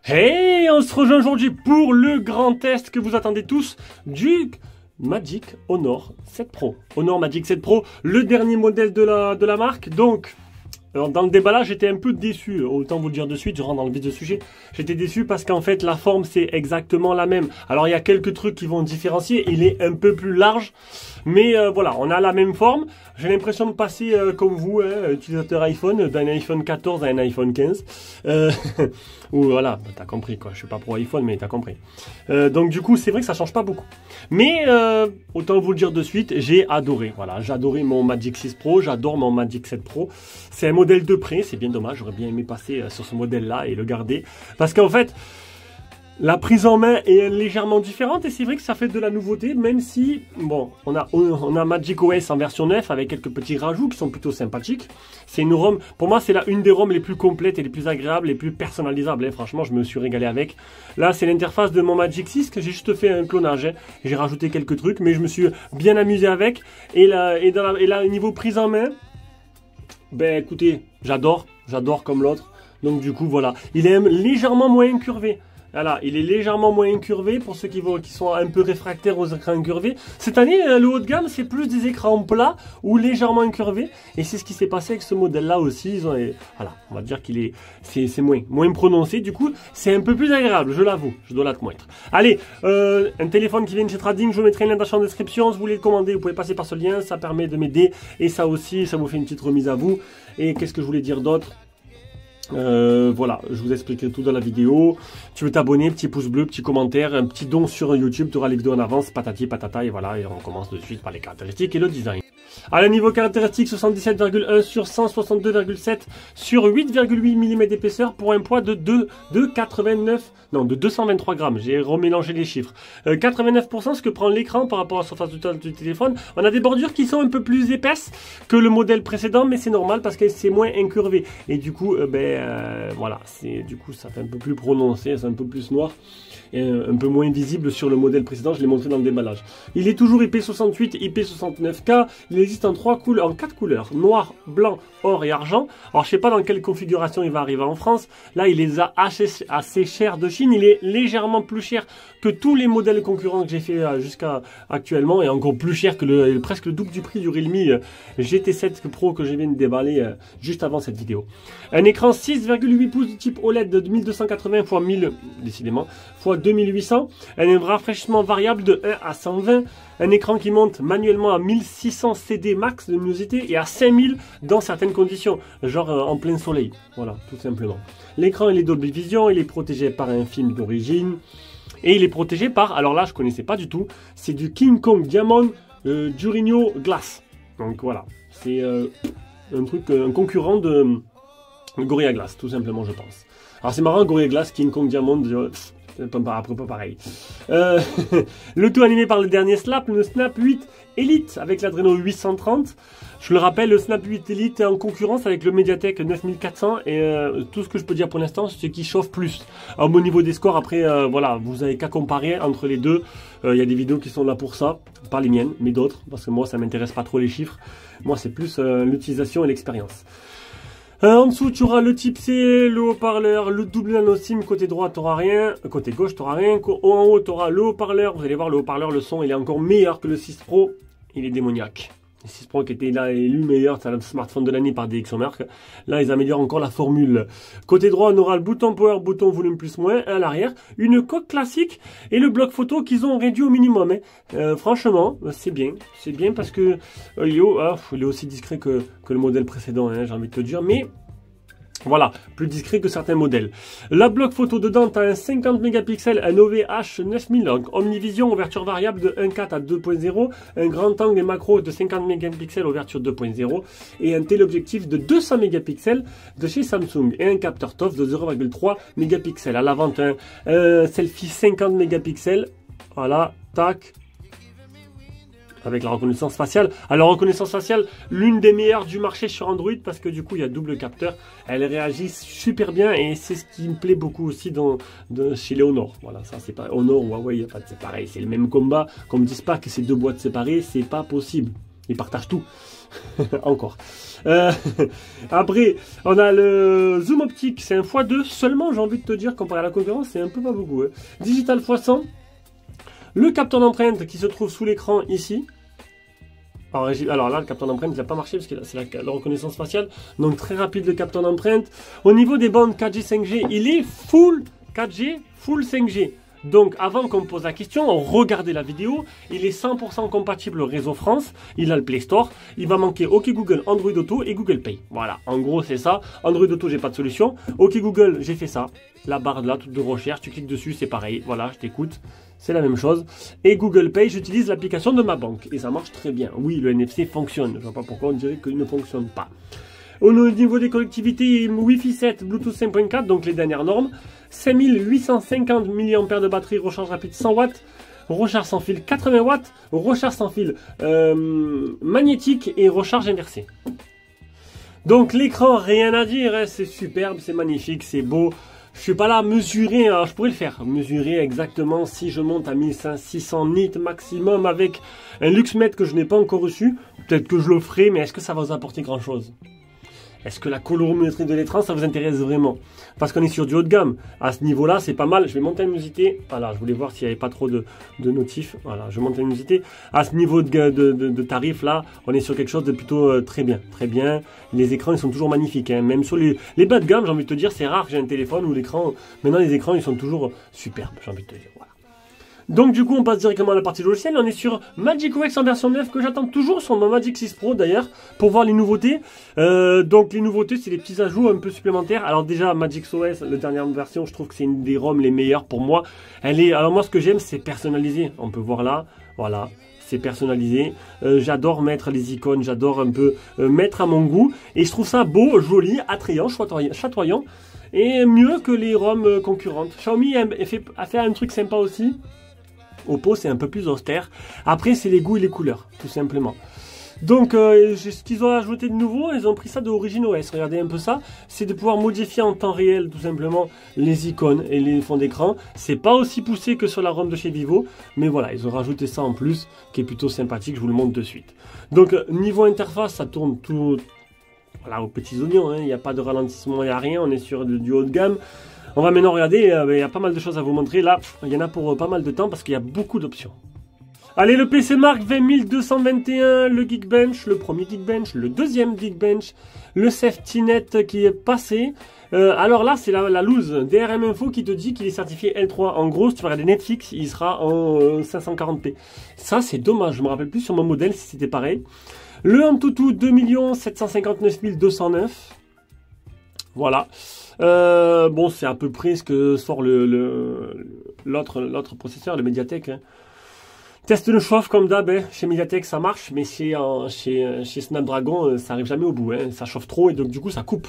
Hey, on se rejoint aujourd'hui pour le grand test que vous attendez tous du Magic Honor 7 Pro. Honor Magic 7 Pro, le dernier modèle de la marque. Donc, dans le déballage, j'étais un peu déçu. Autant vous le dire de suite, je rentre dans le vif du sujet. J'étais déçu parce qu'en fait, la forme, c'est exactement la même. Alors, il y a quelques trucs qui vont différencier. Il est un peu plus large. Mais voilà, on a la même forme. J'ai l'impression de passer comme vous, utilisateur iPhone, d'un iPhone 14 à un iPhone 15. Ou voilà, t'as compris quoi. Je suis pas pro iPhone, mais t'as compris. Donc du coup, c'est vrai que ça change pas beaucoup. Mais autant vous le dire de suite, j'ai adoré. Voilà, j'ai adoré mon Magic 6 Pro, j'adore mon Magic 7 Pro. C'est un modèle de près, c'est bien dommage. J'aurais bien aimé passer sur ce modèle-là et le garder. Parce qu'en fait, la prise en main est légèrement différente et c'est vrai que ça fait de la nouveauté, même si, bon, on a Magic OS en version 9 avec quelques petits rajouts qui sont plutôt sympathiques. C'est une ROM, pour moi c'est une des ROM les plus complètes et les plus agréables, les plus personnalisables, hein. Franchement je me suis régalé avec. Là c'est l'interface de mon Magic 6 que j'ai juste fait un clonage, hein. J'ai rajouté quelques trucs mais je me suis bien amusé avec. Et là niveau prise en main, ben écoutez, j'adore comme l'autre. Donc du coup voilà, il est légèrement moins incurvé. Voilà, il est légèrement moins incurvé pour ceux qui sont un peu réfractaires aux écrans incurvés. Cette année, le haut de gamme, c'est plus des écrans plats ou légèrement incurvés. Et c'est ce qui s'est passé avec ce modèle-là aussi. Voilà, on va dire c'est moins prononcé. Du coup, c'est un peu plus agréable, je l'avoue. Je dois l'admettre. Allez, un téléphone qui vient de chez Trading, je vous mettrai un lien d'achat en description. Si vous voulez le commander, vous pouvez passer par ce lien. Ça permet de m'aider. Et ça aussi, ça vous fait une petite remise à vous. Et qu'est-ce que je voulais dire d'autre ? Voilà, je vous expliquerai tout dans la vidéo. Tu veux t'abonner, petit pouce bleu, petit commentaire, un petit don sur YouTube, tu auras les vidéos en avance, patati patata, et voilà, et on commence de suite par les caractéristiques et le design. Alors niveau caractéristiques, 77,1 sur 162,7 sur 8,8 mm d'épaisseur pour un poids de 223 grammes. J'ai remélangé les chiffres. 89% ce que prend l'écran par rapport à la surface du téléphone. On a des bordures qui sont un peu plus épaisses que le modèle précédent, mais c'est normal parce que c'est moins incurvé. Et du coup, voilà, du coup ça fait un peu plus prononcé, c'est un peu plus noir. Et un peu moins visible sur le modèle précédent, je l'ai montré dans le déballage. Il est toujours IP68, IP69K, il existe en 4 couleurs, noir, blanc, or et argent. Alors je sais pas dans quelle configuration il va arriver en France, là il les a assez cher de Chine, il est légèrement plus cher que tous les modèles concurrents que j'ai fait jusqu'à actuellement, et encore plus cher que presque le double du prix du Realme GT7 Pro que je viens de déballer juste avant cette vidéo. Un écran 6,8 pouces du type OLED de 1280 x 1000, décidément, x 2800, un rafraîchissement variable de 1 à 120, un écran qui monte manuellement à 1600 CD max de luminosité et à 5000 dans certaines conditions, genre en plein soleil, voilà, tout simplement. L'écran il est Dolby Vision, il est protégé par un film d'origine, et il est protégé par, alors là je connaissais pas du tout, c'est du King Kong Diamond Durinho Glass, donc voilà, c'est un concurrent de Gorilla Glass, tout simplement je pense. Alors c'est marrant, Gorilla Glass, King Kong Diamond, pas pareil. Le tout animé par le dernier Snap, le Snap 8 Elite avec l'Adreno 830. Je le rappelle, le Snap 8 Elite est en concurrence avec le Mediatek 9400 et tout ce que je peux dire pour l'instant, c'est qu'il chauffe plus. Alors, au niveau des scores, après, voilà, vous n'avez qu'à comparer entre les deux. Il y a des vidéos qui sont là pour ça, pas les miennes, mais d'autres, parce que moi, ça m'intéresse pas trop les chiffres. Moi, c'est plus l'utilisation et l'expérience. En dessous, tu auras le type C, le haut-parleur, le double nano SIM. Côté droit, tu n'auras rien. Côté gauche, tu n'auras rien. En haut, tu auras le haut-parleur. Vous allez voir, le haut-parleur, le son, il est encore meilleur que le 6 Pro. Il est démoniaque. Le 6 Pro qui était là élu meilleur, c'est le smartphone de l'année par DxOMark. Là, ils améliorent encore la formule. Côté droit, on aura le bouton power, bouton volume plus moins, à l'arrière, une coque classique et le bloc photo qu'ils ont réduit au minimum. Franchement, c'est bien. C'est bien parce que il est aussi discret que le modèle précédent, j'ai envie de te dire. Mais voilà, plus discret que certains modèles. La bloc photo dedans, tu as un 50 mégapixels, un OVH 9000, donc Omnivision, ouverture variable de 1.4 à 2.0, un grand angle et macro de 50 mégapixels, ouverture 2.0, et un téléobjectif de 200 mégapixels de chez Samsung, et un capteur TOF de 0,3 mégapixels. À l'avant, un selfie 50 mégapixels, voilà, tac, avec la reconnaissance faciale. Alors, reconnaissance faciale, l'une des meilleures du marché sur Android parce que du coup, il y a double capteur. Elle réagit super bien et c'est ce qui me plaît beaucoup aussi chez les Honor. Voilà, ça c'est pas Honor ou Huawei, c'est pareil, c'est le même combat. Qu'on me dise pas que c'est deux boîtes séparées, c'est pas possible. Il partage tout. Encore. Après, on a le zoom optique, c'est un x2 seulement, j'ai envie de te dire, comparé à la concurrence, c'est un peu pas beaucoup. Hein. Digital x100. Le capteur d'empreinte qui se trouve sous l'écran ici. Alors là, le capteur d'empreinte, il n'a pas marché parce que c'est la reconnaissance faciale. Donc très rapide le capteur d'empreinte. Au niveau des bandes 4G, 5G, il est full 4G, full 5G. Donc avant qu'on me pose la question, regardez la vidéo. Il est 100% compatible au réseau France. Il a le Play Store. Il va manquer OK Google, Android Auto et Google Pay. Voilà, en gros c'est ça. Android Auto, j'ai pas de solution. OK Google, j'ai fait ça. La barre là, toute de recherche, tu cliques dessus, c'est pareil. Voilà, je t'écoute. C'est la même chose. Et Google Pay, j'utilise l'application de ma banque. Et ça marche très bien. Oui, le NFC fonctionne. Je ne vois pas pourquoi on dirait qu'il ne fonctionne pas. Au niveau des connectivités, Wi-Fi 7, Bluetooth 5.4, donc les dernières normes. 5850 mAh de batterie, recharge rapide 100 watts. Recharge sans fil 80 watts. Recharge sans fil magnétique et recharge inversée. Donc l'écran, rien à dire. Hein, c'est superbe, c'est magnifique, c'est beau. Je suis pas là à mesurer, alors je pourrais le faire, mesurer exactement si je monte à 1600 nits maximum avec un luxmètre que je n'ai pas encore reçu. Peut-être que je le ferai, mais est-ce que ça va vous apporter grand chose? Est-ce que la colorimétrie de l'écran, ça vous intéresse vraiment? Parce qu'on est sur du haut de gamme. À ce niveau-là, c'est pas mal. Je vais monter la luminosité. Voilà, je voulais voir s'il n'y avait pas trop de notifs. Voilà, je monte la luminosité. À ce niveau de tarif, là, on est sur quelque chose de plutôt très bien. Très bien. Les écrans, ils sont toujours magnifiques. Hein. Même sur les bas de gamme, j'ai envie de te dire, c'est rare que j'ai un téléphone où l'écran... Maintenant, les écrans, ils sont toujours superbes, j'ai envie de te dire. Voilà. Donc du coup on passe directement à la partie logicielle, on est sur magicOS en version 9 que j'attends toujours sur mon Magic 6 Pro d'ailleurs pour voir les nouveautés. Donc les nouveautés c'est des petits ajouts un peu supplémentaires. Alors déjà magicOS, la dernière version, je trouve que c'est une des ROM les meilleures pour moi. Alors moi ce que j'aime c'est personnaliser, on peut voir là, voilà. C'est personnalisé, j'adore mettre les icônes, j'adore un peu mettre à mon goût. Et je trouve ça beau, joli, attrayant, chatoyant. Et mieux que les ROM concurrentes. Xiaomi a fait un truc sympa aussi. Oppo c'est un peu plus austère. Après c'est les goûts et les couleurs, tout simplement. Donc ce qu'ils ont ajouté de nouveau, ils ont pris ça de OriginOS. Regardez un peu ça, c'est de pouvoir modifier en temps réel tout simplement les icônes et les fonds d'écran. C'est pas aussi poussé que sur la ROM de chez Vivo, mais voilà, ils ont rajouté ça en plus, qui est plutôt sympathique, je vous le montre de suite. Donc niveau interface, ça tourne tout voilà, aux petits oignons, hein. Il n'y a pas de ralentissement, il n'y a rien, on est sur du haut de gamme. On va maintenant regarder, il y a pas mal de choses à vous montrer. Là, il y en a pour pas mal de temps parce qu'il y a beaucoup d'options. Allez, le PC Mark 20221, le Geekbench, le premier Geekbench, le deuxième Geekbench, le SafetyNet qui est passé. Alors là, c'est la loose DRM Info qui te dit qu'il est certifié L3. En gros, si tu vas regarder Netflix, il sera en 540p. Ça, c'est dommage. Je me rappelle plus sur mon modèle si c'était pareil. Le Antutu 2 759 209. Voilà. Bon, c'est à peu près ce que sort l'autre processeur, le Mediatek. Hein. Test de chauffe comme d'hab, hein. Chez Mediatek ça marche, mais chez Snapdragon ça arrive jamais au bout. Hein. Ça chauffe trop et donc du coup ça coupe.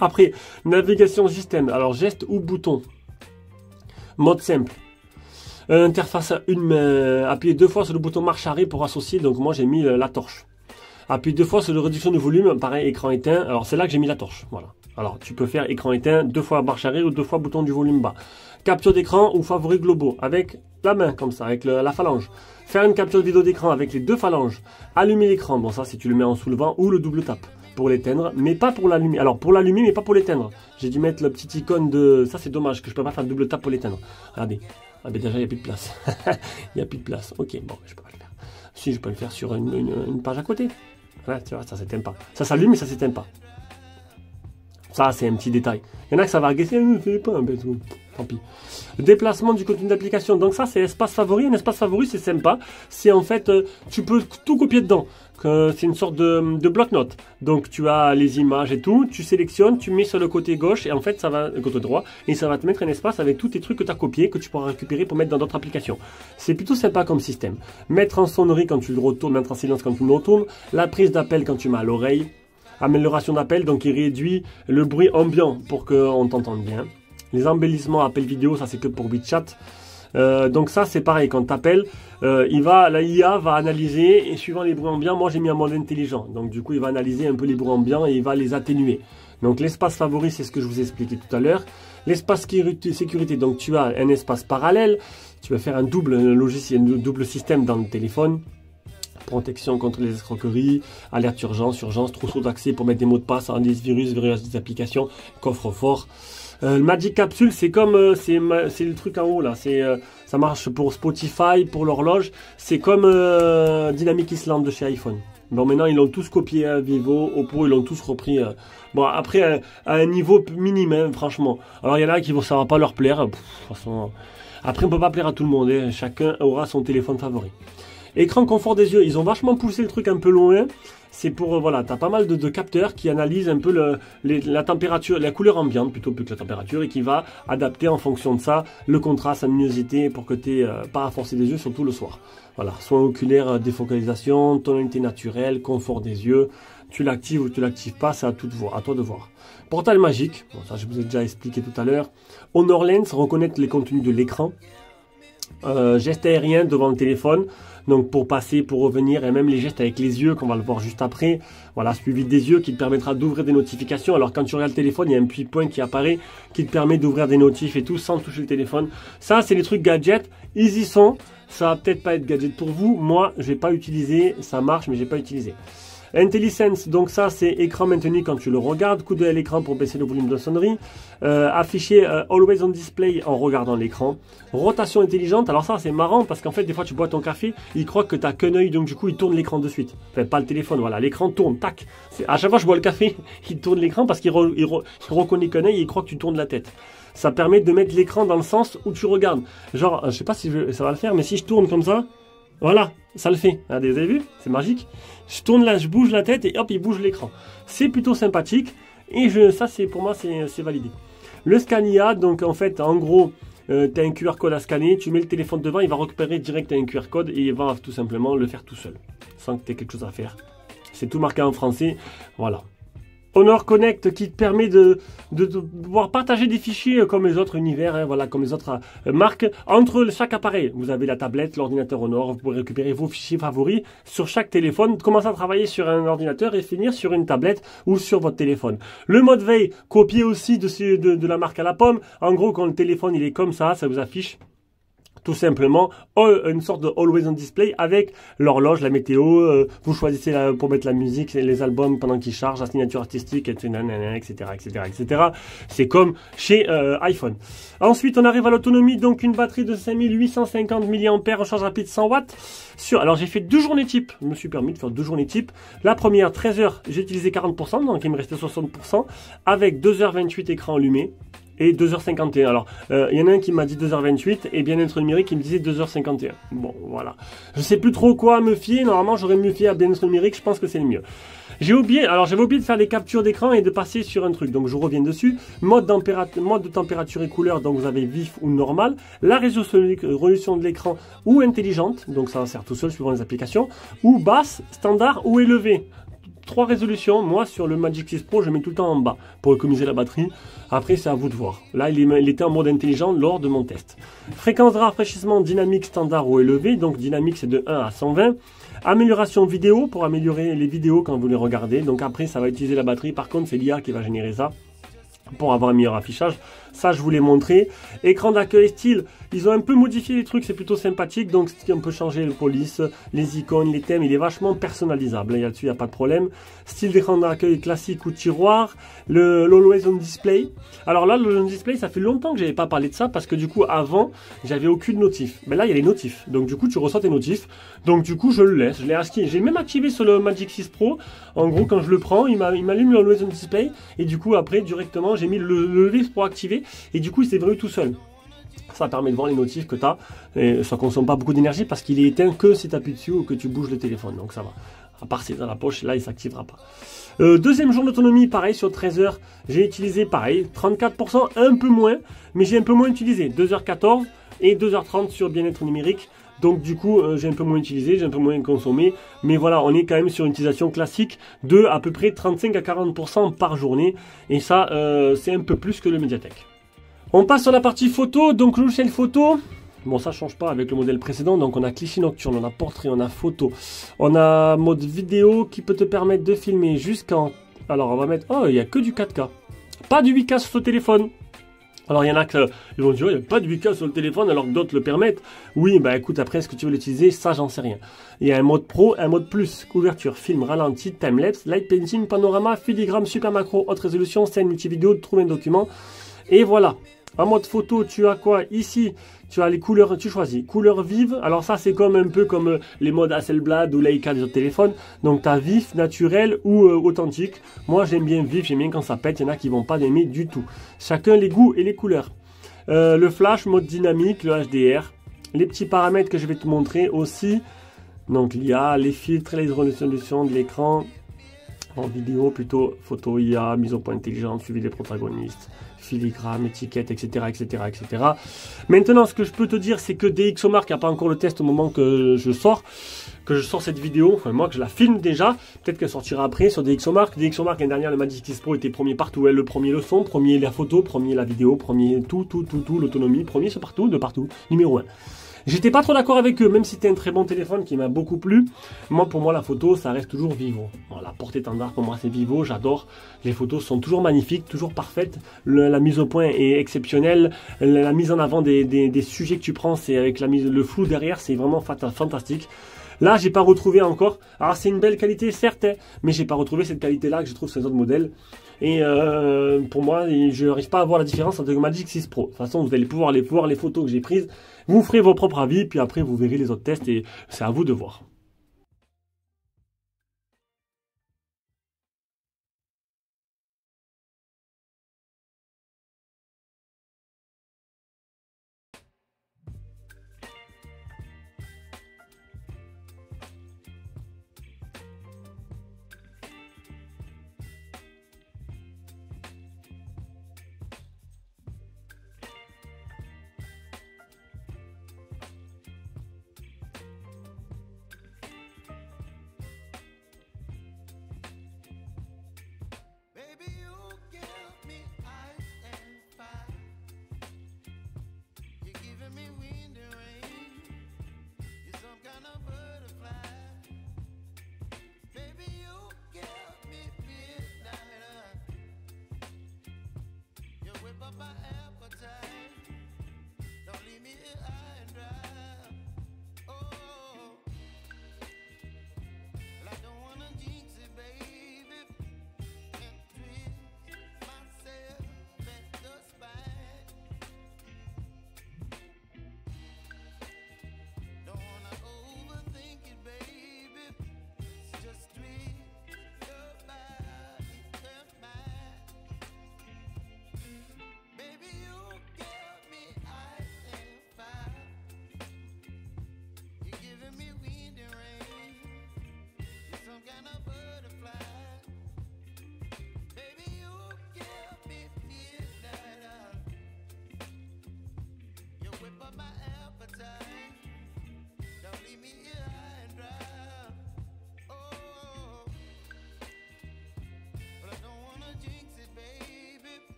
Après, navigation système. Alors geste ou bouton. Mode simple. Interface à une main. Appuyez 2 fois sur le bouton marche arrêt pour associer. Donc moi j'ai mis la torche. Appuyez 2 fois sur la réduction de volume. Pareil, écran éteint. Alors c'est là que j'ai mis la torche. Voilà. Alors tu peux faire écran éteint, 2 fois marche arrêt ou 2 fois bouton du volume bas. Capture d'écran ou favoris globaux avec la main comme ça, avec la phalange. Faire une capture vidéo d'écran avec les 2 phalanges. Allumer l'écran. Bon ça si tu le mets en soulevant ou le double tap pour l'éteindre, mais pas pour l'allumer. Alors pour l'allumer mais pas pour l'éteindre. J'ai dû mettre la petite icône de... Ça c'est dommage que je peux pas faire le double tap pour l'éteindre. Regardez. Ah ben déjà il n'y a plus de place. Il n'y a plus de place. Ok bon je peux pas le faire. Si je peux le faire sur une page à côté. Voilà, tu vois ça s'éteint pas. Ça s'allume mais ça s'éteint pas. Ça, c'est un petit détail. Il y en a que ça va agacer, c'est pas un bête. Tant pis. Déplacement du contenu d'application. Donc ça, c'est espace favori. Un espace favori, c'est sympa. C'est en fait, tu peux tout copier dedans. C'est une sorte de bloc-notes. Donc tu as les images et tout. Tu sélectionnes, tu mets sur le côté gauche et en fait, ça va le côté droit et ça va te mettre un espace avec tous tes trucs que tu as copiés que tu pourras récupérer pour mettre dans d'autres applications. C'est plutôt sympa comme système. Mettre en sonnerie quand tu le retournes, mettre en silence quand tu le retournes. La prise d'appel quand tu mets à l'oreille. Amélioration d'appel, donc il réduit le bruit ambiant pour qu'on t'entende bien. Les embellissements appel vidéo, ça c'est que pour WeChat. Donc ça c'est pareil, quand tu appelles, la IA va analyser et suivant les bruits ambiants, moi j'ai mis un mode intelligent. Donc du coup il va analyser un peu les bruits ambiants et il va les atténuer. Donc l'espace favori, c'est ce que je vous ai expliqué tout à l'heure. L'espace sécurité, donc tu as un espace parallèle, tu vas faire un double logiciel, un double système dans le téléphone. protection contre les escroqueries, alerte urgence, trousseau d'accès pour mettre des mots de passe, anti-virus, verrouillage des applications, coffre-fort. Le Magic Capsule, c'est comme c'est le truc en haut là, ça marche pour Spotify, pour l'horloge, c'est comme Dynamic Island de chez iPhone. Bon, maintenant ils l'ont tous copié à Vivo, Oppo, ils l'ont tous repris. Bon, après à un niveau minime, franchement. Alors il y en a qui ça va pas leur plaire. De toute façon, après on peut pas plaire à tout le monde, hein. Chacun aura son téléphone favori. Écran confort des yeux, ils ont vachement poussé le truc un peu loin. C'est pour, voilà, tu as pas mal de capteurs qui analysent un peu la température, la couleur ambiante plutôt plus que la température, et qui va adapter en fonction de ça le contraste, la luminosité pour que tu n'aies pas à forcer des yeux, surtout le soir. Voilà, soin oculaire, défocalisation, tonalité naturelle, confort des yeux. Tu l'actives ou tu l'actives pas, c'est à toi de voir. Portail magique, bon, ça je vous ai déjà expliqué tout à l'heure. Honor Lens, reconnaître les contenus de l'écran. Geste aérien devant le téléphone, donc pour passer, pour revenir, et même les gestes avec les yeux qu'on va le voir juste après. Voilà, suivi des yeux qui te permettra d'ouvrir des notifications. Alors quand tu regardes le téléphone, il y a un petit point qui apparaît qui te permet d'ouvrir des notifs et tout sans toucher le téléphone. Ça c'est les trucs gadgets, ils y sont. Ça va peut-être pas être gadget pour vous, moi je vais pas utiliser, ça marche mais j'ai pas utilisé. IntelliSense, donc ça c'est écran maintenu quand tu le regardes, coup d'œil à l'écran pour baisser le volume de sonnerie, afficher Always on Display en regardant l'écran, rotation intelligente, alors ça c'est marrant parce qu'en fait des fois tu bois ton café, il croit que tu n'as qu'un œil donc du coup il tourne l'écran de suite, enfin pas le téléphone, voilà, l'écran tourne, tac, à chaque fois que je bois le café, il tourne l'écran parce qu'il reconnaît qu'un œil et il croit que tu tournes la tête. Ça permet de mettre l'écran dans le sens où tu regardes, genre je sais pas si ça va le faire mais si je tourne comme ça, voilà, ça le fait. Regardez, vous avez vu? C'est magique. Je tourne là, je bouge la tête et hop, il bouge l'écran. C'est plutôt sympathique. Et ça, pour moi, c'est validé. Le scan IA, donc en fait, en gros, tu as un QR code à scanner. Tu mets le téléphone devant, il va récupérer direct un QR code et il va tout simplement le faire tout seul. Sans que tu aies quelque chose à faire. C'est tout marqué en français. Voilà. Honor Connect qui te permet de pouvoir partager des fichiers comme les autres univers, hein, voilà, comme les autres marques, entre chaque appareil. Vous avez la tablette, l'ordinateur Honor, vous pouvez récupérer vos fichiers favoris sur chaque téléphone, commencer à travailler sur un ordinateur et finir sur une tablette ou sur votre téléphone. Le mode veille, copié aussi de la marque à la pomme. En gros, quand le téléphone il est comme ça vous affiche tout simplement une sorte de Always on Display avec l'horloge, la météo, vous choisissez pour mettre la musique, les albums pendant qu'ils chargent, la signature artistique, etc. C'est comme chez iPhone. Ensuite, on arrive à l'autonomie, donc une batterie de 5850 mAh, recharge rapide 100 watts. Alors j'ai fait 2 journées type, je me suis permis de faire 2 journées type. La première, 13 heures, j'ai utilisé 40%, donc il me restait 60%, avec 2h28 écran allumé. Et 2h51. Alors, il y en a un qui m'a dit 2h28 et bien-être numérique qui me disait 2h51. Bon, voilà. Je sais plus trop quoi me fier. Normalement, j'aurais mieux fier à bien-être numérique. Je pense que c'est le mieux. J'avais oublié de faire les captures d'écran et de passer sur un truc. Donc, je reviens dessus. Mode de température et couleur. Donc, vous avez vif ou normal. La résolution de l'écran ou intelligente. Donc, ça sert tout seul suivant les applications. Ou basse, standard ou élevé. 3 résolutions, moi sur le Magic 6 Pro je mets tout le temps en bas pour économiser la batterie, après c'est à vous de voir. Là il était en mode intelligent lors de mon test. Fréquence de rafraîchissement dynamique, standard ou élevé, donc dynamique c'est de 1 à 120. Amélioration vidéo pour améliorer les vidéos quand vous les regardez, donc après ça va utiliser la batterie, par contre c'est l'IA qui va générer ça pour avoir un meilleur affichage. Ça je vous l'ai montré. Écran d'accueil style, ils ont un peu modifié les trucs, c'est plutôt sympathique, donc on peut changer le police, les icônes, les thèmes, il est vachement personnalisable, là-dessus il n'y a pas de problème. Style d'écran d'accueil classique ou tiroir, l'Always on Display. Alors là, le Display, ça fait longtemps que j'avais pas parlé de ça, parce que du coup avant, j'avais aucune notif. Mais là il y a les notifs, donc du coup tu reçois tes notifs, donc du coup je le laisse, je l'ai activé. J'ai même activé sur le Magic 6 Pro, en gros quand je le prends, il m'allume l'Always on Display, et du coup après directement j'ai mis le levier pour activer, et du coup il s'est verrouillé tout seul. Ça permet de voir les notifs que tu as, et ça consomme pas beaucoup d'énergie parce qu'il est éteint que si tu appuies dessus ou que tu bouges le téléphone, donc ça va. À part si c'est dans la poche, là il s'activera pas. Deuxième jour d'autonomie, pareil sur 13 heures, j'ai utilisé pareil, 34%, un peu moins, mais j'ai un peu moins utilisé, 2h14 et 2h30 sur bien-être numérique. Donc du coup, j'ai un peu moins utilisé, j'ai un peu moins consommé. Mais voilà, on est quand même sur une utilisation classique de à peu près 35 à 40% par journée. Et ça, c'est un peu plus que le Mediatek. On passe sur la partie photo. Donc logiciel photo. Bon, ça change pas avec le modèle précédent. Donc on a cliché nocturne, on a portrait, on a photo. On a mode vidéo qui peut te permettre de filmer jusqu'en... Alors on va mettre... Oh, il n'y a que du 4K. Pas du 8K sur ce téléphone. Alors il y en a qui vont dire, il n'y a pas de 8K sur le téléphone alors que d'autres le permettent. Oui, bah écoute, après, est-ce que tu veux l'utiliser? Ça, j'en sais rien. Il y a un mode pro, un mode plus, couverture, film, ralenti, timelapse, light painting, panorama, filigrane, super macro, haute résolution, scène multividéo, trouver un document. Et voilà. En mode photo, tu as quoi? Ici, tu as les couleurs, tu choisis. Couleurs vives, alors ça c'est comme un peu comme les modes Hasselblad ou Leica des autres téléphones. Donc tu as vif, naturel ou authentique. Moi j'aime bien vif, j'aime bien quand ça pète, il y en a qui vont pas l'aimer du tout. Chacun les goûts et les couleurs. Le flash, mode dynamique, le HDR. Les petits paramètres que je vais te montrer aussi. Donc l'IA, les filtres, les résolutions de l'écran. En vidéo, plutôt photo IA, mise au point intelligente, suivi des protagonistes, filigrane, étiquette, etc., etc., etc. Maintenant, ce que je peux te dire, c'est que DxOMark n'a pas encore le test au moment que je sors cette vidéo, enfin moi que je la filme déjà, peut-être qu'elle sortira après sur DxOMark. DxOMark l'année dernière, le Magic 6 Pro était premier partout, le premier le son, premier la photo, premier la vidéo, premier tout, l'autonomie, premier sur partout, de partout, numéro 1. J'étais pas trop d'accord avec eux, même si c'était un très bon téléphone qui m'a beaucoup plu. Moi, pour moi, la photo, ça reste toujours Vivo. Bon, la portée étendard, pour moi, c'est Vivo, j'adore. Les photos sont toujours magnifiques, toujours parfaites. La mise au point est exceptionnelle. La mise en avant des sujets que tu prends, c'est avec le flou derrière, c'est vraiment fantastique. Là, j'ai pas retrouvé encore. Alors, c'est une belle qualité, certes, hein, mais j'ai pas retrouvé cette qualité-là que je trouve sur les autres modèles. Et pour moi, je n'arrive pas à voir la différence entre le Magic 6 Pro. De toute façon, vous allez pouvoir aller voir les photos que j'ai prises. Vous ferez vos propres avis, puis après, vous verrez les autres tests et c'est à vous de voir.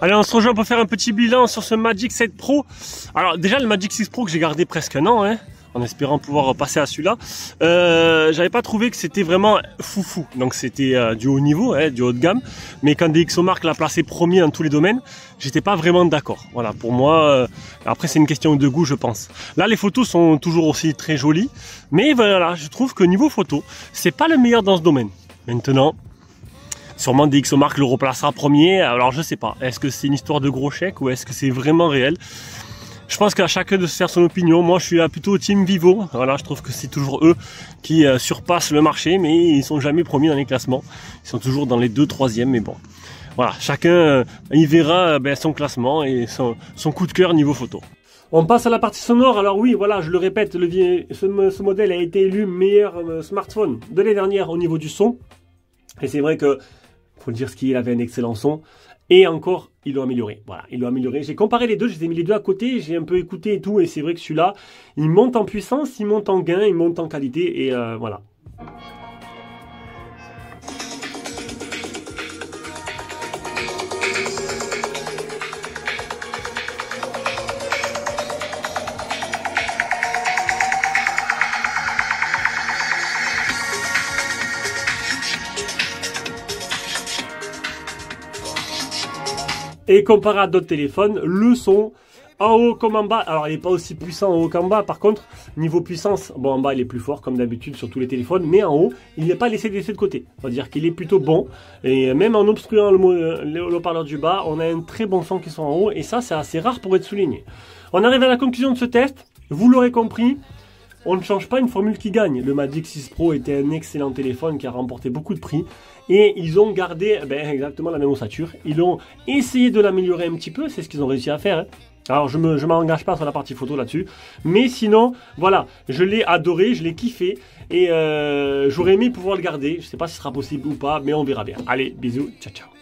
Allez, on se rejoint pour faire un petit bilan sur ce Magic 7 Pro. Alors déjà le Magic 6 Pro que j'ai gardé presque un an, hein. en espérant pouvoir passer à celui-là. J'avais pas trouvé que c'était vraiment foufou, donc c'était du haut niveau, hein, du haut de gamme, mais quand DxOMark l'a placé premier dans tous les domaines, j'étais pas vraiment d'accord. Voilà, pour moi, après c'est une question de goût je pense. Là les photos sont toujours aussi très jolies, mais voilà, je trouve que niveau photo, c'est pas le meilleur dans ce domaine. Maintenant, sûrement DxOMark le replacera premier, alors je sais pas, est-ce que c'est une histoire de gros chèque ou est-ce que c'est vraiment réel? Je pense qu'à chacun de se faire son opinion. Moi, je suis plutôt team Vivo. Voilà, je trouve que c'est toujours eux qui surpassent le marché, mais ils sont jamais premiers dans les classements. Ils sont toujours dans les 2-3e, mais bon. Voilà, chacun il verra son classement et son coup de cœur niveau photo. On passe à la partie sonore. Alors oui, voilà, je le répète, ce modèle a été élu meilleur smartphone de l'année dernière au niveau du son. Et c'est vrai que, faut le dire ce qu'il avait un excellent son. Et encore, ils l'ont amélioré. Voilà, ils l'ont amélioré. J'ai comparé les deux, je les ai mis les deux à côté, j'ai un peu écouté et tout, et c'est vrai que celui-là, il monte en puissance, il monte en gain, il monte en qualité, et voilà. Et comparé à d'autres téléphones, le son, en haut comme en bas, alors il n'est pas aussi puissant en haut qu'en bas, par contre, niveau puissance, bon en bas il est plus fort comme d'habitude sur tous les téléphones, mais en haut, il n'est pas laissé de côté. C'est-à-dire qu'il est plutôt bon, et même en obstruant le haut-parleur du bas, on a un très bon son qui sont en haut, et ça c'est assez rare pour être souligné. On arrive à la conclusion de ce test, vous l'aurez compris, on ne change pas une formule qui gagne. Le Magic 6 Pro était un excellent téléphone qui a remporté beaucoup de prix. Et ils ont gardé exactement la même ossature. Ils ont essayé de l'améliorer un petit peu. C'est ce qu'ils ont réussi à faire. Hein. Alors je m'engage pas sur la partie photo là-dessus. Mais sinon, voilà, je l'ai adoré, je l'ai kiffé. Et j'aurais aimé pouvoir le garder. Je ne sais pas si ce sera possible ou pas, mais on verra bien. Allez, bisous, ciao ciao.